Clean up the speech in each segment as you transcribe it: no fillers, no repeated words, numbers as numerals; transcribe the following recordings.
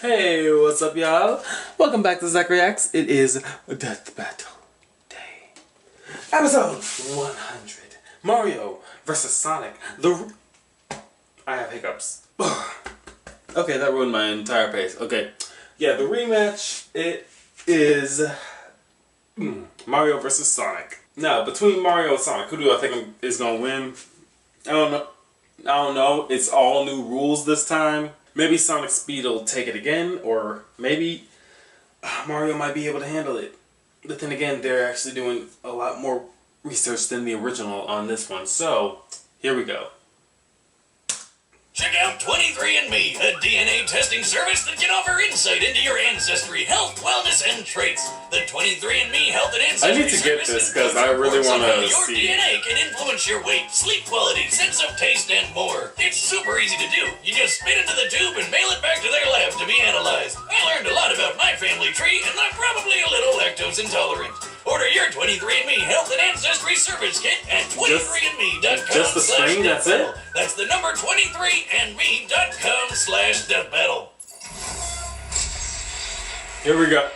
Hey, what's up, y'all? Welcome back to ZachReacts. It is Death Battle Day. Episode 100. Mario vs. Sonic. I have hiccups. Okay, that ruined my entire pace. Okay. Yeah, the rematch, it is Mario vs. Sonic. Now, between Mario and Sonic, who do I think is going to win? I don't know. It's all new rules this time. Maybe Sonic Speed will take it again, or maybe Mario might be able to handle it. But then again, they're actually doing a lot more research than the original on this one. So, here we go. Check out 23andMe, a DNA testing service that can offer insight into your ancestry, health, wellness, and traits. The 23andMe Health and Ancestry I need to get this because I really want to see. Your DNA can influence your weight, sleep quality, sense of taste, and more. It's super easy to do. You just spit into the tube and mail it back to their lab to be analyzed. I learned a lot about my family tree, and I'm probably a little lactose intolerant. Order your 23andMe Health and Ancestry Service Kit at 23andMe.com. Just the string, that's it? That's the number 23andMe.com/deathbattle. Here we go.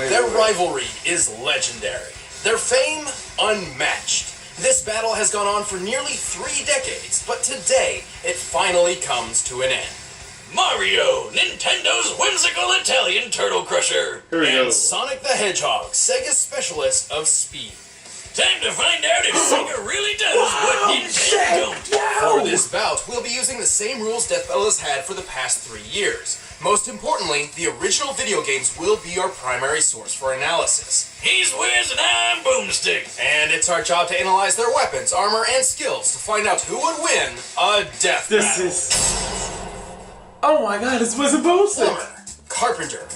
Their rivalry is legendary. Their fame, unmatched. This battle has gone on for nearly 3 decades, but today, it finally comes to an end. Mario, Nintendo's whimsical Italian turtle crusher. Here we go. And Sonic the Hedgehog, Sega's specialist of speed. Time to find out if Sega really does what Nintendo don't. For this bout, we'll be using the same rules Death Battle has had for the past 3 years. Most importantly, the original video games will be our primary source for analysis. He's Wiz and I'm Boomstick. And it's our job to analyze their weapons, armor, and skills to find out who would win a death battle. Oh my god, it's Wiz and Boomstick! Plumber, carpenter,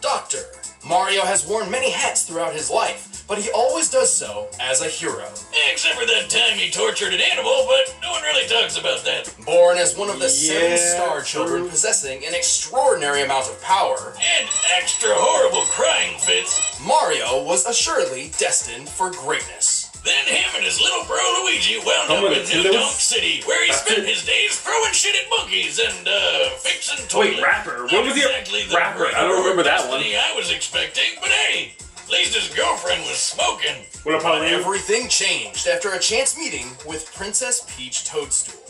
doctor. Mario has worn many hats throughout his life, but he always does so as a hero. Except for that time he tortured an animal, but no one really talks about that. Born as one of the 7 star children possessing an extraordinary amount of power, And extra horrible crying fits. Mario was assuredly destined for greatness. Then him and his little bro Luigi wound up in New Donk City, where he spent his days throwing shit at monkeys and, fixing toilets. Wait, rapper? What was exactly the rapper? I don't remember that one. I was expecting, but hey, at least his girlfriend was smoking. But everything changed after a chance meeting with Princess Peach Toadstool.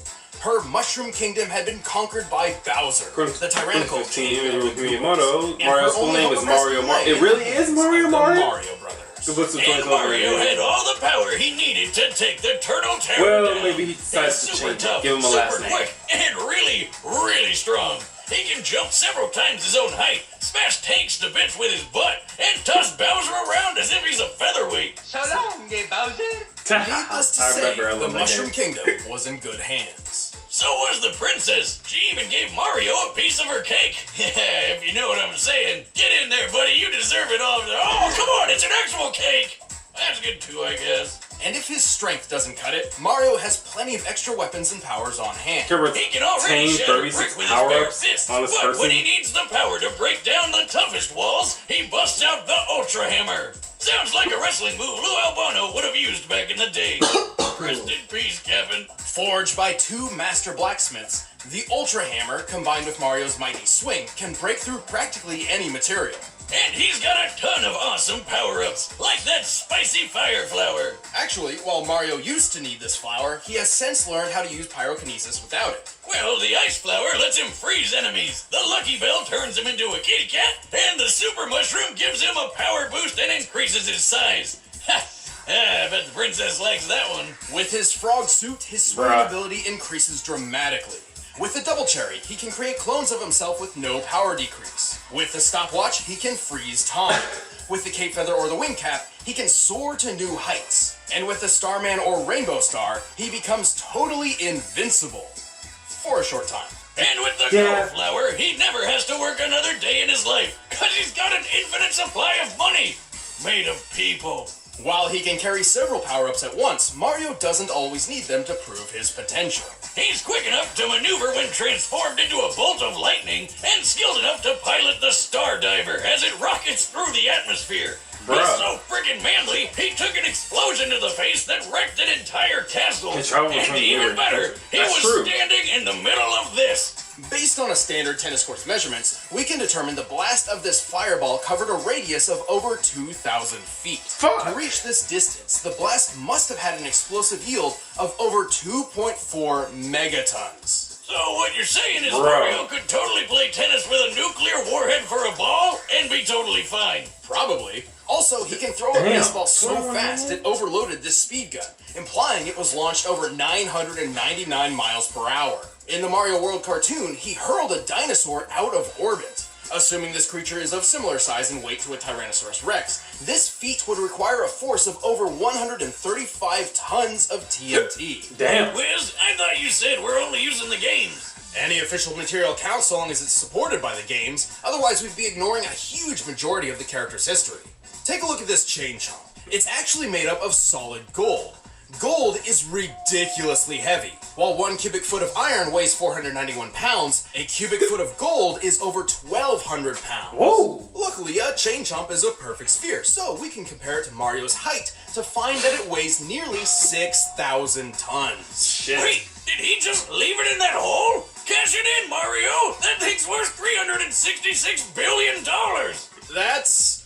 Her Mushroom Kingdom had been conquered by Bowser, the tyrannical king. Mario's full name is Mario. It really is Mario Mario? Mario Brothers. And Mario had all the power he needed to take the Turtle Terror Well, down. maybe he decides to He's super change it. tough, Give him a last super name. quick, and really, really strong. He can jump several times his own height, smash tanks to bits with his butt, and toss Bowser around as if he's a featherweight. So long, Bowser. Needless to say, the Mushroom Kingdom was in good hands. So was the princess. She even gave Mario a piece of her cake. If you know what I'm saying. Get in there, buddy. You deserve it all. Oh, come on. It's an actual cake. That's good too, I guess. And if his strength doesn't cut it, Mario has plenty of extra weapons and powers on hand. He can already shatter brick 36 with his bare power-ups fists, on his but person. when he needs the power to break down the toughest walls, he busts out the Ultra Hammer. Sounds like a wrestling move Lou Albano would have used back in the day. Rest in peace, Kevin. Forged by 2 master blacksmiths, the Ultra Hammer, combined with Mario's mighty swing, can break through practically any material. And he's got a ton of awesome power-ups, like that spicy fire flower. Actually, while Mario used to need this flower, he has since learned how to use pyrokinesis without it. Well, the ice flower lets him freeze enemies, the Lucky Bell turns him into a kitty cat, and the Super Mushroom gives him a power boost and increases his size. Ha! I bet the princess likes that one. With his frog suit, his swinging ability increases dramatically. With the Double Cherry, he can create clones of himself with no power decrease. With the stopwatch, he can freeze time. With the Cape Feather or the Wing Cap, he can soar to new heights. And with the Starman or Rainbow Star, he becomes totally invincible. For a short time. And with the Gold Flower, he never has to work another day in his life, because he's got an infinite supply of money, made of people. While he can carry several power-ups at once, Mario doesn't always need them to prove his potential. He's quick enough to maneuver when transformed into a bolt of lightning, and skilled enough to pilot the Star Diver as it rockets through the atmosphere. He's so freaking manly, he took an explosion to the face that wrecked an entire castle. And even better, he was standing in in the middle of this. Based on a standard tennis court's measurements, we can determine the blast of this fireball covered a radius of over 2,000 feet. Fuck. To reach this distance, the blast must have had an explosive yield of over 2.4 megatons. So what you're saying is Bro. Mario could totally play tennis with a nuclear warhead for a ball and be totally fine. Probably. Also, he can throw a baseball so fast it overloaded this speed gun, implying it was launched over 999 miles per hour. In the Mario World cartoon, he hurled a dinosaur out of orbit. Assuming this creature is of similar size and weight to a Tyrannosaurus Rex, this feat would require a force of over 135 tons of TNT. Damn. Wiz, I thought you said we're only using the games. Any official material counts so long as it's supported by the games, otherwise we'd be ignoring a huge majority of the character's history. Take a look at this chain chomp. It's actually made up of solid gold. Gold is ridiculously heavy. While 1 cubic foot of iron weighs 491 pounds, a cubic foot of gold is over 1,200 pounds. Whoa. Luckily, a chain chomp is a perfect sphere, so we can compare it to Mario's height to find that it weighs nearly 6,000 tons. Shit. Wait, did he just leave it in that hole? Cash it in, Mario! That thing's worth $366 billion! That's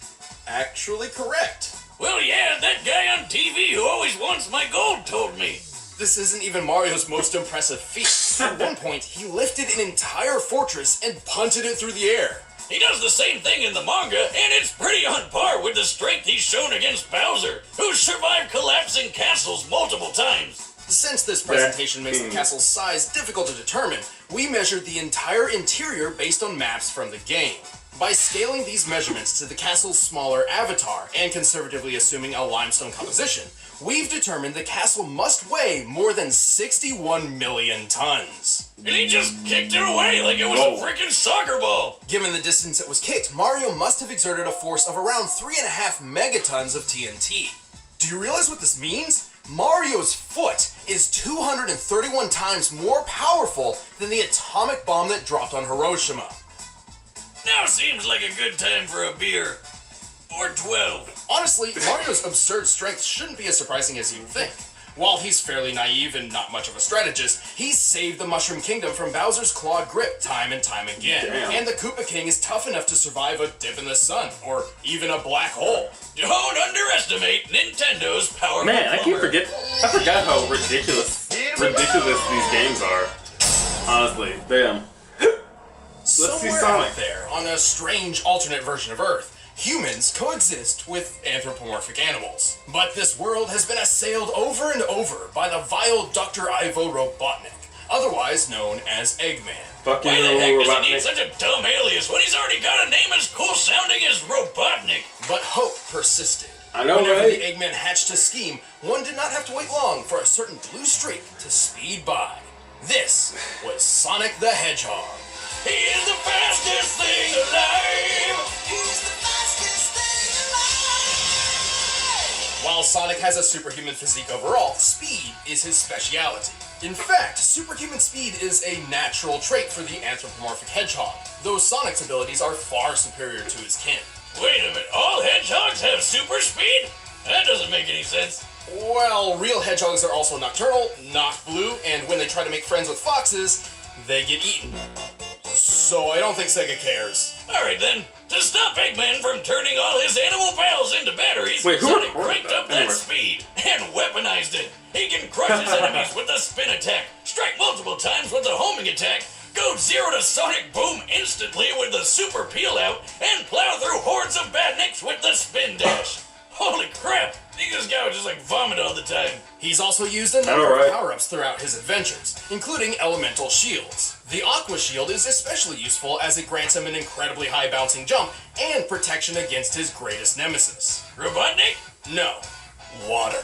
actually correct. Well, yeah, that guy on TV who always wants my gold told me. This isn't even Mario's most impressive feat. At one point, he lifted an entire fortress and punted it through the air. He does the same thing in the manga, and it's pretty on par with the strength he's shown against Bowser, who's survived collapsing castles multiple times. Since this presentation makes the castle's size difficult to determine, we measured the entire interior based on maps from the game. By scaling these measurements to the castle's smaller avatar, and conservatively assuming a limestone composition, we've determined the castle must weigh more than 61 million tons. And he just kicked it away like it was a freaking soccer ball. Given the distance it was kicked, Mario must have exerted a force of around 3.5 megatons of TNT. Do you realize what this means? Mario's foot is 231 times more powerful than the atomic bomb that dropped on Hiroshima. Now seems like a good time for a beer. Or 12. Honestly, Mario's absurd strength shouldn't be as surprising as you'd think. While he's fairly naive and not much of a strategist, he's saved the Mushroom Kingdom from Bowser's clawed grip time and time again. Damn. And the Koopa King is tough enough to survive a dip in the sun, or even a black hole. Don't underestimate Nintendo's powerful Man, I plumber. I forgot how ridiculous these games are. Honestly, damn. Let's see Somewhere Sonic. out there, on a strange alternate version of Earth, humans coexist with anthropomorphic animals. But this world has been assailed over and over by the vile Dr. Ivo Robotnik, otherwise known as Eggman. Fucking Why the heck does he Robotnik. need such a dumb alias when he's already got a name as cool sounding as Robotnik? But hope persisted. I know, Whenever right? the Eggman hatched a scheme, one did not have to wait long for a certain blue streak to speed by. This was Sonic the Hedgehog. He is the fastest thing alive! He's the fastest thing alive! While Sonic has a superhuman physique overall, speed is his speciality. In fact, superhuman speed is a natural trait for the anthropomorphic hedgehog, though Sonic's abilities are far superior to his kin. Wait a minute, all hedgehogs have super speed? That doesn't make any sense. Well, real hedgehogs are also nocturnal, not blue, and when they try to make friends with foxes, they get eaten. So I don't think Sega cares. Alright then, to stop Eggman from turning all his animal pals into batteries, Wait, who Sonic recorded cranked that? up that Anyway. speed and weaponized it. He can crush his enemies with the spin attack, strike multiple times with the homing attack, go 0 to Sonic Boom instantly with the super peel out, and plow through hordes of badniks with the spin dash. Holy crap! I think this guy would just like vomit all the time. He's also used a number of power-ups throughout his adventures, including elemental shields. The Aqua Shield is especially useful as it grants him an incredibly high bouncing jump and protection against his greatest nemesis. Robotnik? No, water.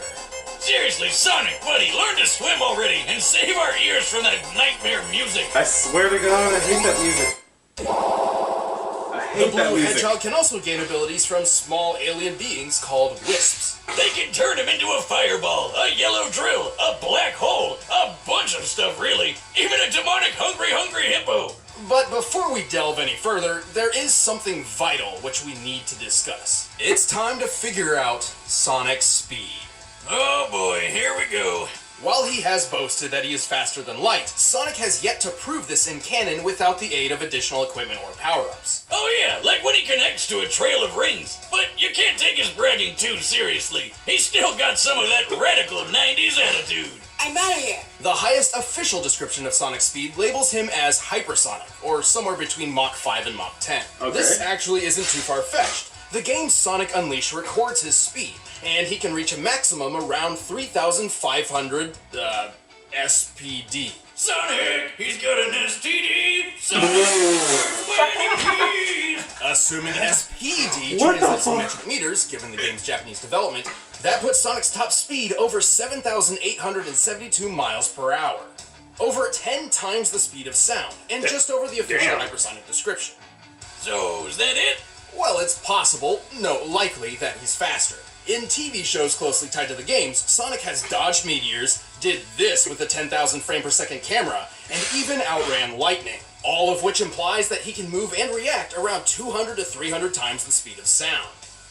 Seriously, Sonic, buddy, learn to swim already and save our ears from that nightmare music. I swear to God, I hate that music. I The hate that blue music. hedgehog can also gain abilities from small alien beings called wisps. They can turn him into a fireball, a yellow drill, a black hole, a bunch of stuff really, even a demonic hungry hippo. But before we delve any further, there is something vital which we need to discuss. It's time to figure out Sonic's speed. Oh boy, here we go. While he has boasted that he is faster than light, Sonic has yet to prove this in canon without the aid of additional equipment or power-ups. Oh yeah, like when he connects to a trail of rings. But you can't take his bragging too seriously. He's still got some of that radical 90s attitude. I'm out of here. The highest official description of Sonic's speed labels him as hypersonic, or somewhere between Mach 5 and Mach 10. Okay. This actually isn't too far-fetched. The game's Sonic Unleashed records his speed, and he can reach a maximum around 3,500, SPD. Sonic, he's got an STD. Sonic, Assuming SPD What the translates to fuck? metric meters, given the game's Japanese development, that puts Sonic's top speed over 7,872 miles per hour. Over 10 times the speed of sound, and just over the official Damn. hypersonic description. So, is that it? Well, it's possible, no, likely, that he's faster. In TV shows closely tied to the games, Sonic has dodged meteors, did this with a 10,000 frame per second camera, and even outran lightning. All of which implies that he can move and react around 200 to 300 times the speed of sound.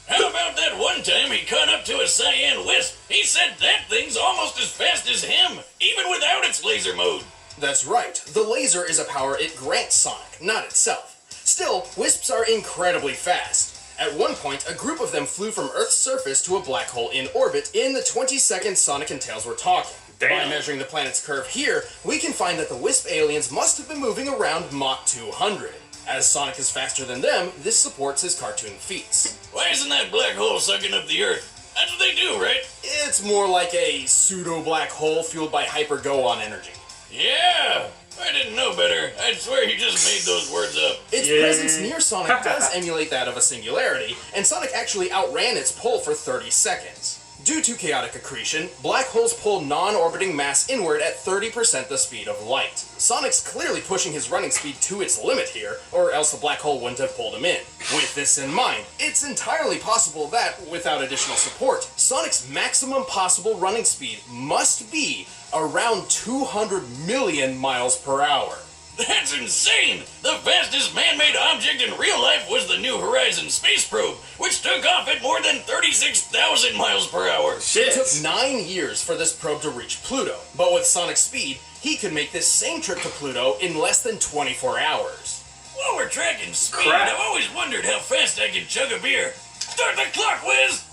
How about that one time he caught up to a cyan wisp? He said that thing's almost as fast as him, even without its laser mode. That's right, the laser is a power it grants Sonic, not itself. Still, wisps are incredibly fast. At one point, a group of them flew from Earth's surface to a black hole in orbit in the 20 seconds Sonic and Tails were talking. Damn. By measuring the planet's curve here, we can find that the wisp aliens must have been moving around Mach 200. As Sonic is faster than them, this supports his cartoon feats. Why isn't that black hole sucking up the Earth? That's what they do, right? It's more like a pseudo-black hole fueled by hyper-go-on energy. Yeah, I didn't know better. I'd swear he just made those words up. Its Yeah. presence near Sonic does emulate that of a singularity, and Sonic actually outran its pull for 30 seconds. Due to chaotic accretion, black holes pull non-orbiting mass inward at 30% the speed of light. Sonic's clearly pushing his running speed to its limit here, or else the black hole wouldn't have pulled him in. With this in mind, it's entirely possible that, without additional support, Sonic's maximum possible running speed must be around 200 million miles per hour. That's insane! The fastest man-made object in real life was the New Horizons space probe, which took off at more than 36,000 miles per hour. It took 9 years for this probe to reach Pluto, but with Sonic's speed, he could make this same trip to Pluto in less than 24 hours. While we're tracking speed, Crap. I've always wondered how fast I can chug a beer. Start the clock, Wiz!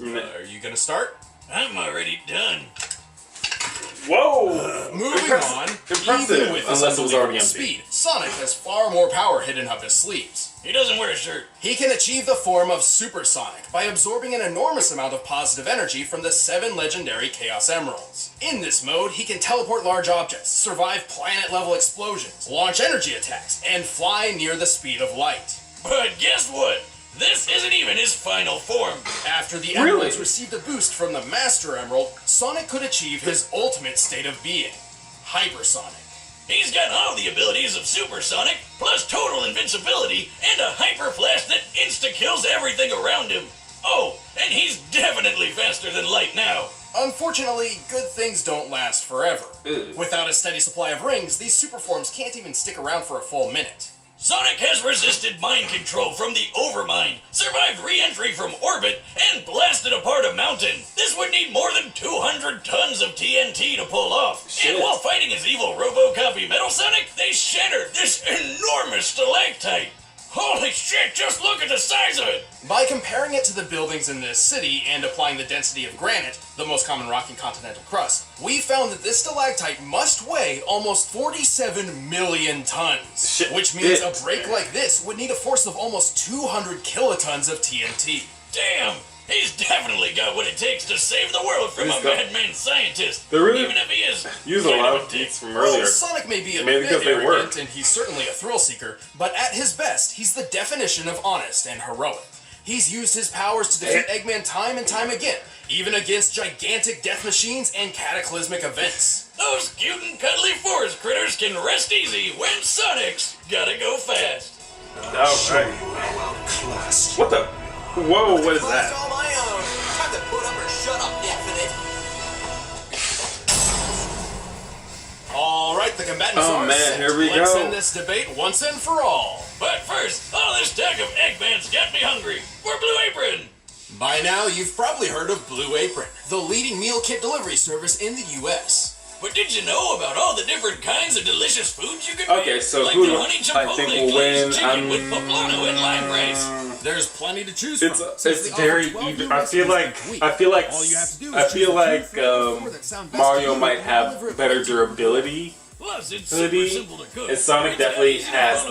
Are you gonna start? I'm already done. Whoa! Moving on, Impressive. even with his Unless it was already unbelievable empty. speed, Sonic has far more power hidden up his sleeves. He doesn't wear a shirt. He can achieve the form of Super Sonic by absorbing an enormous amount of positive energy from the 7 legendary Chaos Emeralds. In this mode, he can teleport large objects, survive planet-level explosions, launch energy attacks, and fly near the speed of light. But guess what? This isn't even his final form. After the Really? Emeralds received a boost from the Master Emerald, Sonic could achieve his ultimate state of being, Hypersonic. He's got all the abilities of Supersonic, plus total invincibility, and a hyper flash that insta-kills everything around him. Oh, and he's definitely faster than light now. Unfortunately, good things don't last forever. Ew. Without a steady supply of rings, these super forms can't even stick around for a full minute. Sonic has resisted mind control from the Overmind, survived re-entry from orbit, and blasted apart a mountain. This would need more than 200 tons of TNT to pull off. Shit. And while fighting his evil Robocopy Metal Sonic, they shattered this enormous stalactite. Holy shit, just look at the size of it! By comparing it to the buildings in this city and applying the density of granite, the most common rock in continental crust, we found that this stalactite must weigh almost 47 million tons. Shit. Which means It. a break like this would need a force of almost 200 kilotons of TNT. Damn! He's definitely got what it takes to save the world from He's a got- madman scientist. They really even if he is Use a kind lot of of a dick. beats from earlier. Well, Sonic may be a Maybe bit because they arrogant, work. and he's certainly a thrill seeker, but at his best, he's the definition of honest and heroic. He's used his powers to defeat Eggman time and time again, even against gigantic death machines and cataclysmic events. Those cute and cuddly forest critters can rest easy when Sonic's gotta go fast. Alright. What the? Whoa, what is Class that? all my own. Time to put up or shut up, Infinite. All right, the combatants Oh, are man, set. here we Let's go. end this debate once and for all. But first, all this talk of Eggman's got me hungry. For Blue Apron! By now, you've probably heard of Blue Apron, the leading meal kit delivery service in the U.S. But did you know about all the different kinds of delicious foods you can make? Okay, so like who the do honey I chipotle think will win? glazed chicken with poblano and lime rice. There's plenty to choose from. It's very even. I feel like Mario might have better durability. Plus, it's super simple to cook. And Sonic definitely has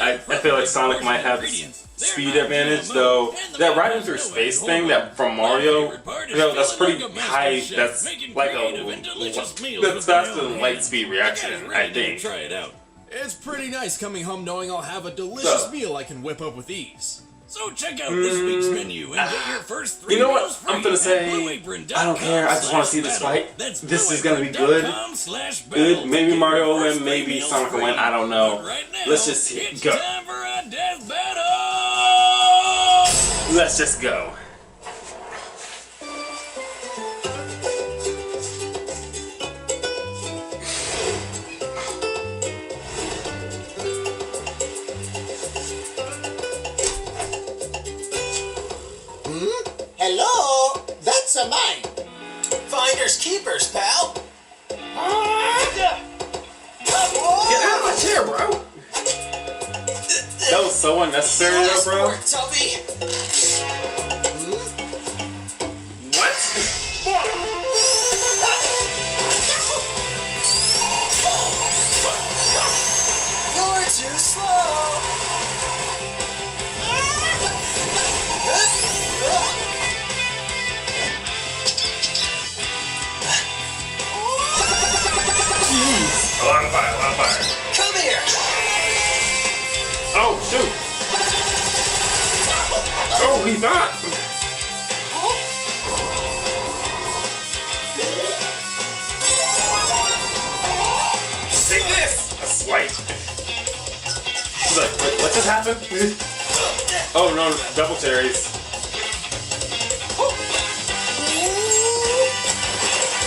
I feel like Sonic might have the speed advantage, though. That riding through space thing that from Mario, that's pretty high. That's like that's the light speed reaction, I think. Try it out. It's pretty nice coming home knowing I'll have a delicious meal I can whip up with ease. So check out this week's menu and get your first 3 You know what? meals free I'm gonna at say BlueApron.com/battle. I don't care. I just want to see this fight. That's This is gonna be good. BlueApron.com/battle. Good. Maybe Get Mario your will first win. Maybe 3 meals Sonic will win. free. I don't know. But right now, Let's just see. it's Go. time for a death battle. Let's just go. Hello? That's a mine. Finders keepers, pal. Get out of my chair, bro. That was so unnecessary, though, bro. Poor Tubby. What? You're too slow. Jeez. A lot of fire, a lot of fire. Come here. Oh, shoot. Oh, he's not. Take this. A swipe. He's like, what just happened? Oh, no, double cherries.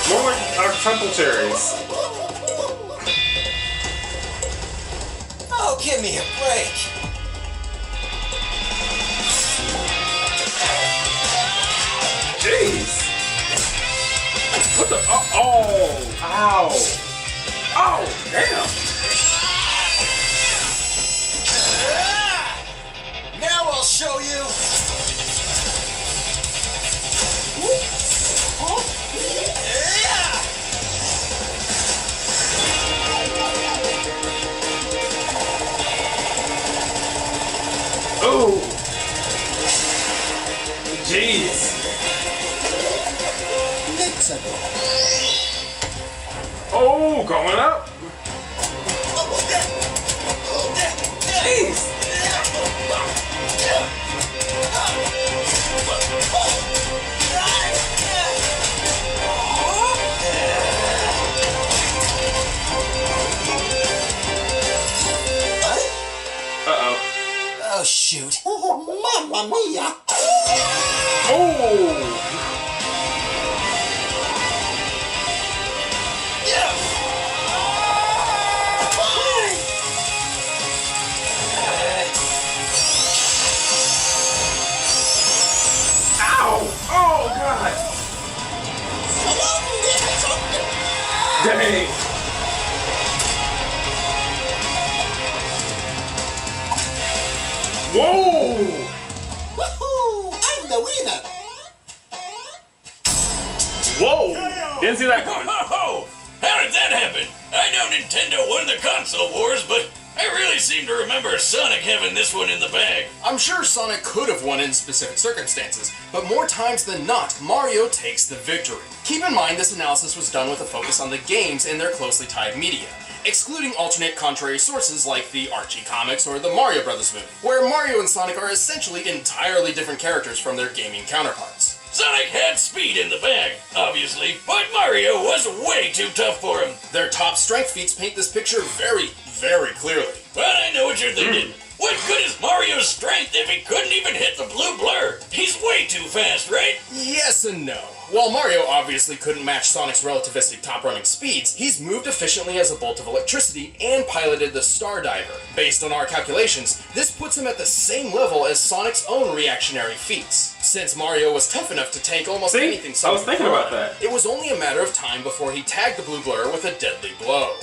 More like our temple cherries. Oh, give me a break. Jeez. What the? Oh, ow. Oh, damn. Now I'll show you. Oh. Jeez. Oh, going up. Jeez. Uh-oh. Oh, shoot. Oh, mamma mia. Oh. Ow. Oh, God. Dang. Whoa. Woohoo! I'm the winner. Whoa. Didn't see that coming. Oh, how did that happen? I know Nintendo won the console wars, but I really seem to remember Sonic having this one in the bag. I'm sure Sonic could have won in specific circumstances, but more times than not, Mario takes the victory. Keep in mind this analysis was done with a focus on the games and their closely tied media, excluding alternate contrary sources like the Archie comics or the Mario Brothers movie, where Mario and Sonic are essentially entirely different characters from their gaming counterparts. Sonic had speed in the bag, obviously, but Mario was way too tough for him. Their top strength feats paint this picture very, very clearly. But I know what you're thinking. What good is Mario's strength if he couldn't even hit the blue blur? He's way too fast, right? Yes and no. While Mario obviously couldn't match Sonic's relativistic top-running speeds, he's moved efficiently as a bolt of electricity and piloted the Star Diver. Based on our calculations, this puts him at the same level as Sonic's own reactionary feats. Since Mario was tough enough to tank almost anything Sonic I was thinking about that. it was only a matter of time before he tagged the blue blur with a deadly blow.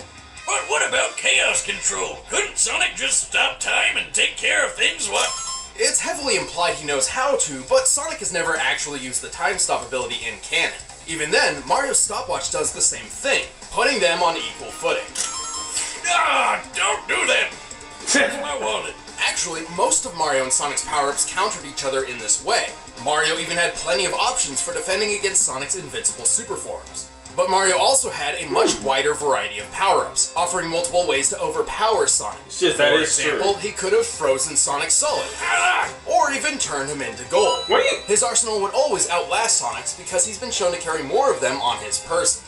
But what about chaos control? Couldn't Sonic just stop time and take care of things? What? It's heavily implied he knows how to, but Sonic has never actually used the time stop ability in canon. Even then, Mario's stopwatch does the same thing, putting them on equal footing. Ah, don't do that! That's my wallet. Actually, most of Mario and Sonic's power-ups countered each other in this way. Mario even had plenty of options for defending against Sonic's invincible super forms. But Mario also had a much wider variety of power-ups, offering multiple ways to overpower Sonic. Shit, that For is example, true. he could have frozen Sonic solid, Ah, or even turned him into gold. What are you? His arsenal would always outlast Sonic's because he's been shown to carry more of them on his person.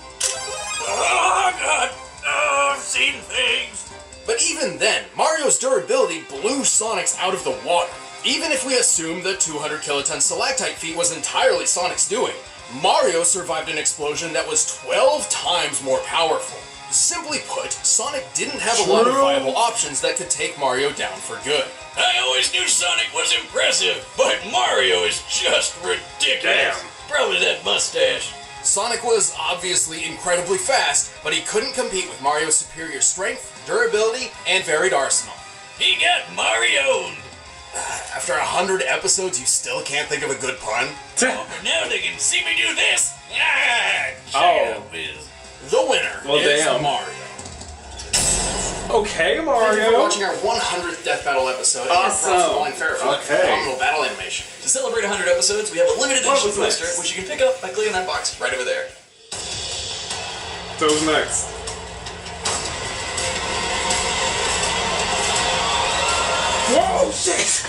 oh, God. Oh, I've seen things. But even then, Mario's durability blew Sonic's out of the water. Even if we assume the 200 kiloton stalactite feat was entirely Sonic's doing, Mario survived an explosion that was 12 times more powerful. Simply put, Sonic didn't have a lot of viable options that could take Mario down for good. I always knew Sonic was impressive, but Mario is just ridiculous. Damn. Probably that mustache. Sonic was obviously incredibly fast, but he couldn't compete with Mario's superior strength, durability, and varied arsenal. He got Mario'd. After 100 episodes, you still can't think of a good pun? Oh, but now they can see me do this. Ah, Oh. Biz. The winner is damn. Mario. Okay, Thank you for Mario. watching our 100th Death Battle episode. Awesome. And props to Line Fair for that Okay. phenomenal battle animation. To celebrate 100 episodes, we have a limited What edition was poster, next? which you can pick up by clicking that box right over there. So who's next? Whoa, shit!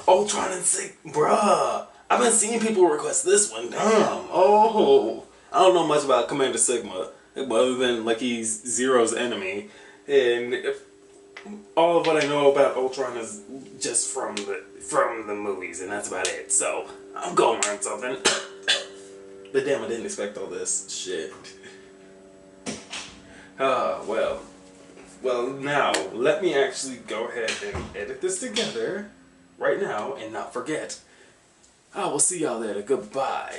Ultron and Sig, bruh. I've been seeing people request this one. Damn. Oh, I don't know much about Commander Sigma, other than like he's Zero's enemy, and all of what I know about Ultron is just from the movies, and that's about it. So I'm going to learn something. But damn, I didn't expect all this shit. Well, now let me actually go ahead and edit this together right now and not forget. I will see y'all later. Goodbye.